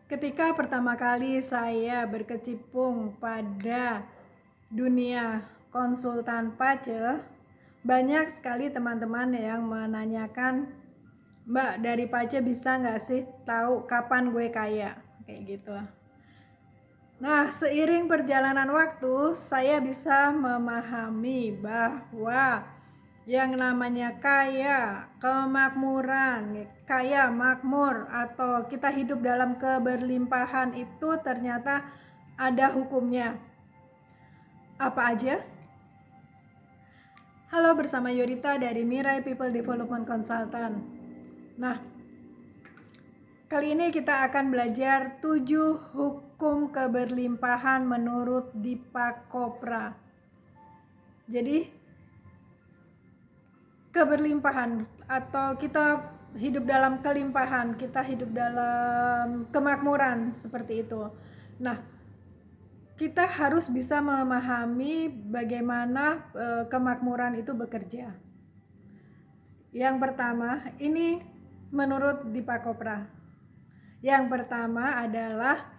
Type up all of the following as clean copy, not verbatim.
Ketika pertama kali saya berkecimpung pada dunia konsultan Pace, banyak sekali teman-teman yang menanyakan, "Mbak, dari Pace bisa nggak sih tahu kapan gue kaya?" Kayak gitu. Nah, seiring perjalanan waktu, saya bisa memahami bahwa yang namanya kaya, kemakmuran, kaya, makmur, atau kita hidup dalam keberlimpahan itu ternyata ada hukumnya. Apa aja? Halo, bersama Yorita dari Mirai People Development Consultant. Nah, kali ini kita akan belajar 7 hukum keberlimpahan menurut Deepak Chopra. Jadi, keberlimpahan atau kita hidup dalam kelimpahan, kita hidup dalam kemakmuran seperti itu. Nah, kita harus bisa memahami bagaimana kemakmuran itu bekerja. Yang pertama, ini menurut Deepak Chopra. Yang pertama adalah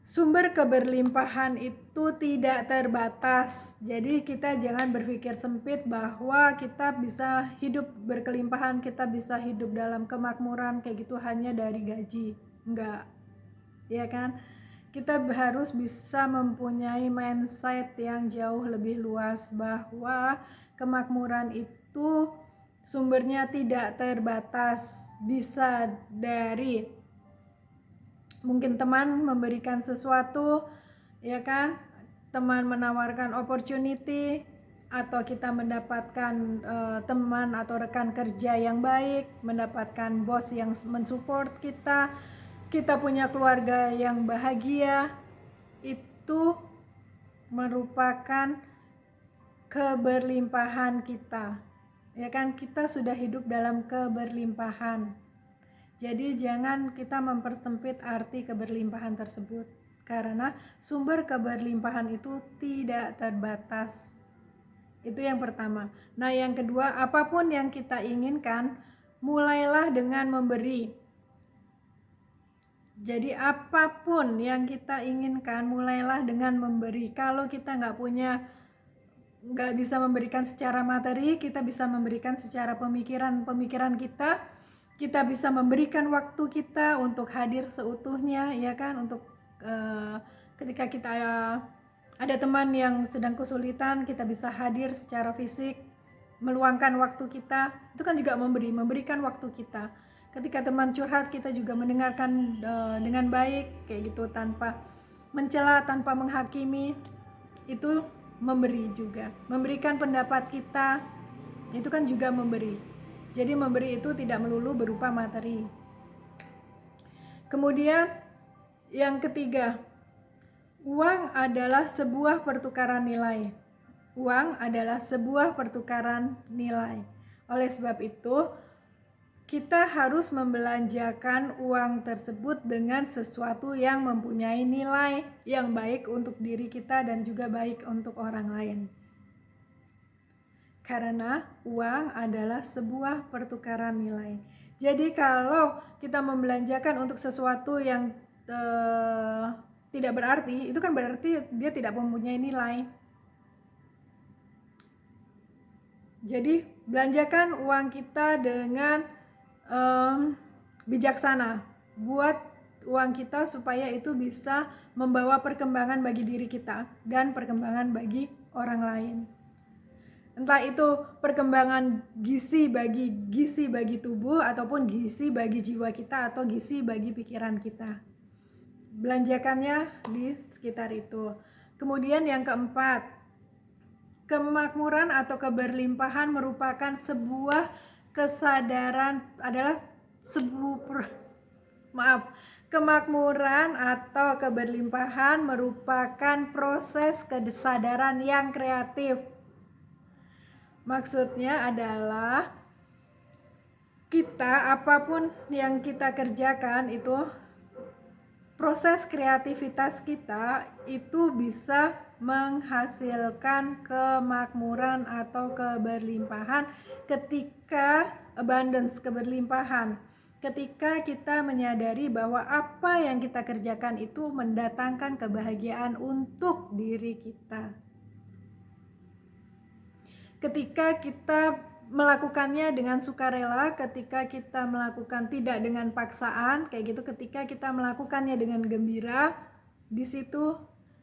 sumber keberlimpahan itu tidak terbatas. Jadi kita jangan berpikir sempit bahwa kita bisa hidup berkelimpahan, kita bisa hidup dalam kemakmuran kayak gitu hanya dari gaji. Enggak. Ya kan? Kita harus bisa mempunyai mindset yang jauh lebih luas bahwa kemakmuran itu sumbernya tidak terbatas. Bisa dari mungkin teman memberikan sesuatu, ya kan, teman menawarkan opportunity, atau kita mendapatkan teman atau rekan kerja yang baik, mendapatkan bos yang mensupport kita, kita punya keluarga yang bahagia. Itu merupakan keberlimpahan kita, ya kan, kita sudah hidup dalam keberlimpahan. Jadi jangan kita mempersempit arti keberlimpahan tersebut, karena sumber keberlimpahan itu tidak terbatas. Itu yang pertama. Nah, yang kedua, apapun yang kita inginkan, mulailah dengan memberi. Jadi apapun yang kita inginkan, mulailah dengan memberi. Kalau kita nggak bisa memberikan secara materi, kita bisa memberikan secara pemikiran kita. Kita bisa memberikan waktu kita untuk hadir seutuhnya, ya kan, untuk ketika kita ada teman yang sedang kesulitan, kita bisa hadir secara fisik, meluangkan waktu kita. Itu kan juga memberikan waktu kita. Ketika teman curhat, kita juga mendengarkan dengan baik kayak gitu, tanpa mencela, tanpa menghakimi. Itu memberi juga. Memberikan pendapat kita, itu kan juga memberi. Jadi memberi itu tidak melulu berupa materi. Kemudian yang ketiga, uang adalah sebuah pertukaran nilai. Uang adalah sebuah pertukaran nilai. Oleh sebab itu, kita harus membelanjakan uang tersebut dengan sesuatu yang mempunyai nilai yang baik untuk diri kita dan juga baik untuk orang lain. Karena uang adalah sebuah pertukaran nilai. Jadi kalau kita membelanjakan untuk sesuatu yang tidak berarti, itu kan berarti dia tidak mempunyai nilai. Jadi belanjakan uang kita dengan bijaksana. Buat uang kita supaya itu bisa membawa perkembangan bagi diri kita dan perkembangan bagi orang lain. Entah itu perkembangan gizi bagi tubuh, ataupun gizi bagi jiwa kita, atau gizi bagi pikiran kita. Belanjakannya di sekitar itu. Kemudian yang keempat, kemakmuran atau keberlimpahan merupakan sebuah kesadaran, kemakmuran atau keberlimpahan merupakan proses kesadaran yang kreatif. Maksudnya adalah kita, apapun yang kita kerjakan itu, proses kreativitas kita itu bisa menghasilkan kemakmuran atau keberlimpahan ketika abundance, keberlimpahan. ketika kita menyadari bahwa apa yang kita kerjakan itu mendatangkan kebahagiaan untuk diri kita. Ketika kita melakukannya dengan sukarela, ketika kita melakukan tidak dengan paksaan, kayak gitu, ketika kita melakukannya dengan gembira, di situ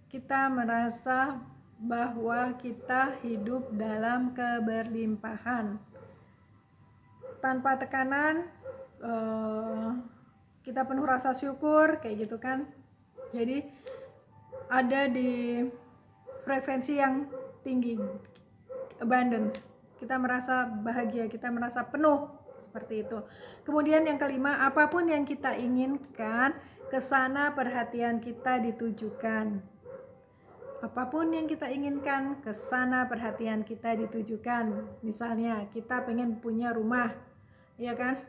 kita merasa bahwa kita hidup dalam keberlimpahan. Tanpa tekanan, kita penuh rasa syukur, kayak gitu kan. Jadi ada di frekuensi yang tinggi, abundance. Kita merasa bahagia, kita merasa penuh, seperti itu. Kemudian yang kelima, apapun yang kita inginkan, ke sana perhatian kita ditujukan. Apapun yang kita inginkan, ke sana perhatian kita ditujukan. Misalnya kita pengen punya rumah, ya kan?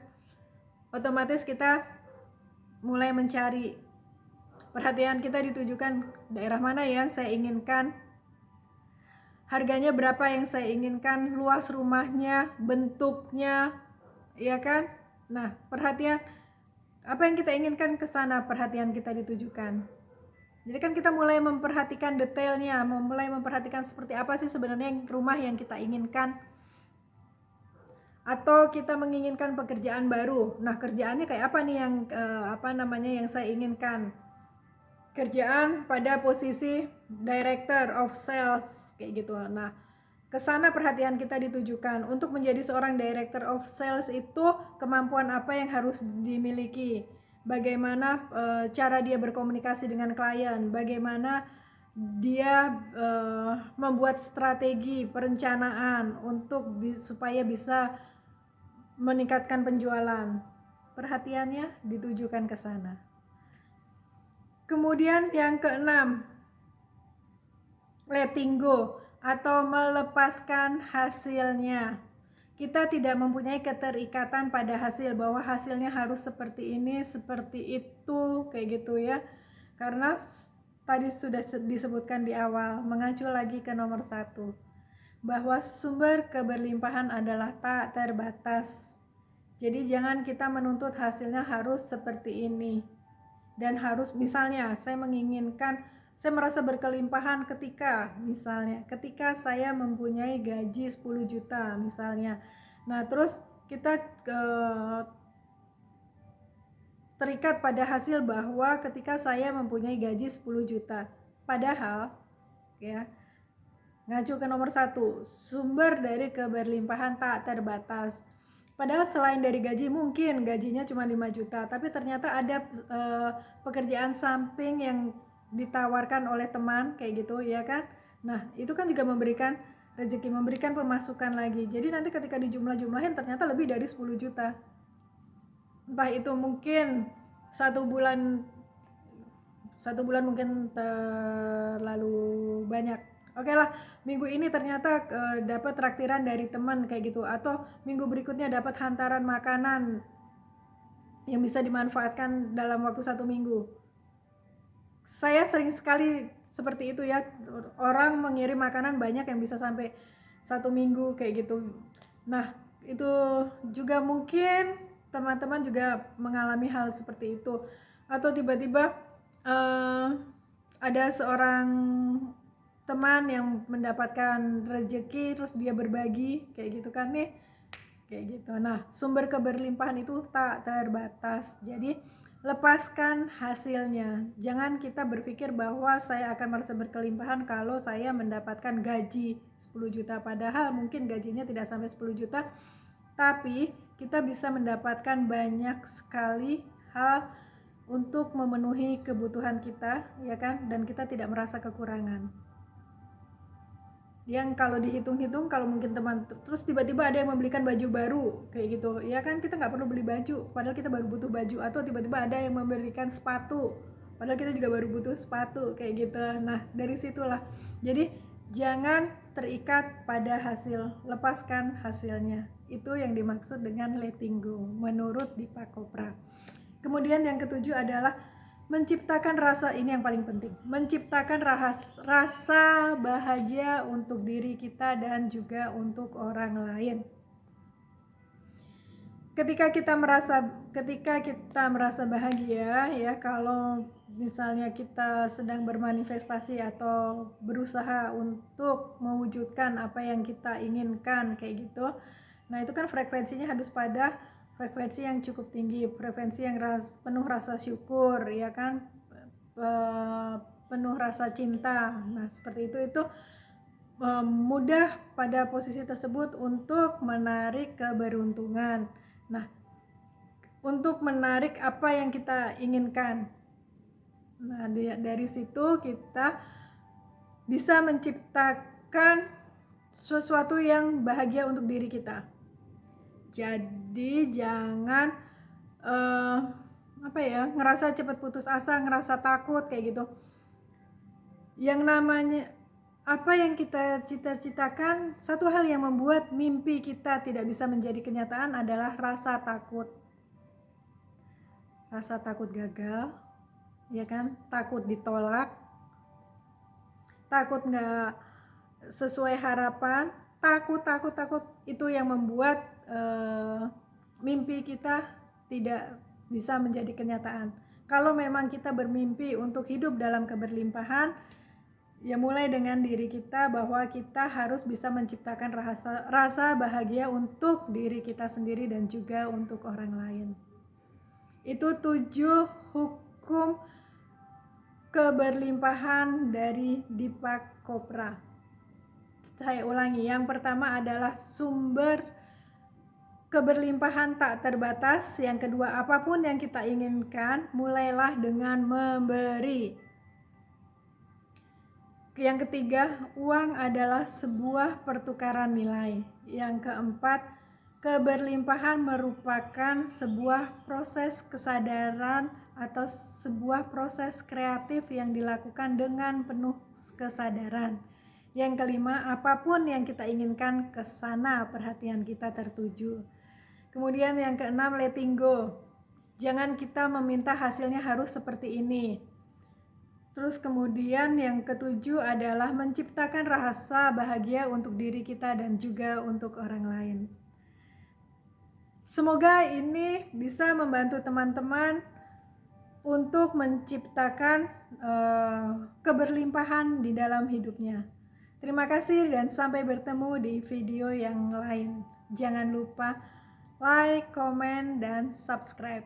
Otomatis kita mulai mencari, perhatian kita ditujukan daerah mana yang saya inginkan, harganya berapa yang saya inginkan, luas rumahnya, bentuknya, ya kan? Nah, perhatian apa yang kita inginkan, ke sana perhatian kita ditujukan. Jadi kan kita mulai memperhatikan detailnya, mulai memperhatikan seperti apa sih sebenarnya rumah yang kita inginkan. Atau kita menginginkan pekerjaan baru. Nah, kerjaannya kayak apa nih yang saya inginkan? Kerjaan pada posisi director of sales, kayak gitu. Nah, ke sana perhatian kita ditujukan. Untuk menjadi seorang director of sales itu kemampuan apa yang harus dimiliki? Bagaimana cara dia berkomunikasi dengan klien? Bagaimana dia membuat strategi perencanaan untuk supaya bisa meningkatkan penjualan. Perhatiannya ditujukan ke sana. Kemudian yang keenam, letting go atau melepaskan hasilnya. Kita tidak mempunyai keterikatan pada hasil, bahwa hasilnya harus seperti ini, seperti itu, kayak gitu ya. Karena tadi sudah disebutkan di awal, mengacu lagi ke nomor 1, bahwa sumber keberlimpahan adalah tak terbatas. Jadi jangan kita menuntut hasilnya harus seperti ini. Dan harus, misalnya saya menginginkan, saya merasa berkelimpahan ketika saya mempunyai gaji 10 juta misalnya. Nah, terus kita terikat pada hasil bahwa ketika saya mempunyai gaji 10 juta. Padahal ya, ngacu ke nomor 1, sumber dari keberlimpahan tak terbatas. Padahal selain dari gaji, mungkin gajinya cuma 5 juta, tapi ternyata ada pekerjaan samping yang ditawarkan oleh teman, kayak gitu ya kan. Nah, itu kan juga memberikan rezeki, memberikan pemasukan lagi. Jadi nanti ketika dijumlah-jumlahin ternyata lebih dari 10 juta. Entah itu mungkin satu bulan mungkin terlalu banyak. Oke lah, minggu ini ternyata dapat traktiran dari teman, kayak gitu, atau minggu berikutnya dapat hantaran makanan yang bisa dimanfaatkan dalam waktu 1 minggu. Saya sering sekali seperti itu ya, orang mengirim makanan banyak yang bisa sampai 1 minggu, kayak gitu. Nah, itu juga mungkin teman-teman juga mengalami hal seperti itu. Atau tiba-tiba ada seorang teman yang mendapatkan rezeki, terus dia berbagi, kayak gitu kan nih, kayak gitu. Nah, sumber keberlimpahan itu tak terbatas. Jadi lepaskan hasilnya. Jangan kita berpikir bahwa saya akan merasa berkelimpahan kalau saya mendapatkan gaji 10 juta, padahal mungkin gajinya tidak sampai 10 juta, tapi kita bisa mendapatkan banyak sekali hal untuk memenuhi kebutuhan kita, ya kan, dan kita tidak merasa kekurangan. Yang kalau dihitung-hitung, kalau mungkin teman terus tiba-tiba ada yang membelikan baju baru, kayak gitu ya kan, kita nggak perlu beli baju padahal kita baru butuh baju. Atau tiba-tiba ada yang memberikan sepatu padahal kita juga baru butuh sepatu, kayak gitu. Nah, dari situlah, jadi jangan terikat pada hasil, lepaskan hasilnya. Itu yang dimaksud dengan letting go menurut Deepak Chopra. Kemudian yang ketujuh adalah menciptakan rasa, ini yang paling penting, menciptakan rasa bahagia untuk diri kita dan juga untuk orang lain. ketika kita merasa bahagia ya, kalau misalnya kita sedang bermanifestasi atau berusaha untuk mewujudkan apa yang kita inginkan kayak gitu, nah itu kan frekuensinya harus pada frekuensi yang cukup tinggi, frekuensi yang penuh rasa syukur ya kan, penuh rasa cinta. Nah seperti itu mudah pada posisi tersebut untuk menarik keberuntungan. Nah, untuk menarik apa yang kita inginkan. Nah, dari situ kita bisa menciptakan sesuatu yang bahagia untuk diri kita. Jadi jangan ngerasa cepat putus asa, ngerasa takut kayak gitu. Yang namanya apa yang kita cita-citakan, satu hal yang membuat mimpi kita tidak bisa menjadi kenyataan adalah rasa takut. Rasa takut gagal, ya kan? Takut ditolak, takut nggak sesuai harapan, takut itu yang membuat mimpi kita tidak bisa menjadi kenyataan. Kalau memang kita bermimpi untuk hidup dalam keberlimpahan, ya mulai dengan diri kita, bahwa kita harus bisa menciptakan rasa bahagia untuk diri kita sendiri dan juga untuk orang lain. Itu 7 hukum keberlimpahan dari Deepak Chopra. Saya ulangi, yang pertama adalah sumber keberlimpahan tak terbatas. Yang kedua, apapun yang kita inginkan, mulailah dengan memberi. Yang ketiga, uang adalah sebuah pertukaran nilai. Yang keempat, keberlimpahan merupakan sebuah proses kesadaran atau sebuah proses kreatif yang dilakukan dengan penuh kesadaran. Yang kelima, apapun yang kita inginkan, ke sana perhatian kita tertuju. Kemudian yang keenam, letting go. Jangan kita meminta hasilnya harus seperti ini. Terus kemudian yang ketujuh adalah menciptakan rasa bahagia untuk diri kita dan juga untuk orang lain. Semoga ini bisa membantu teman-teman untuk menciptakan keberlimpahan di dalam hidupnya. Terima kasih dan sampai bertemu di video yang lain. Jangan lupa like, comment, dan subscribe.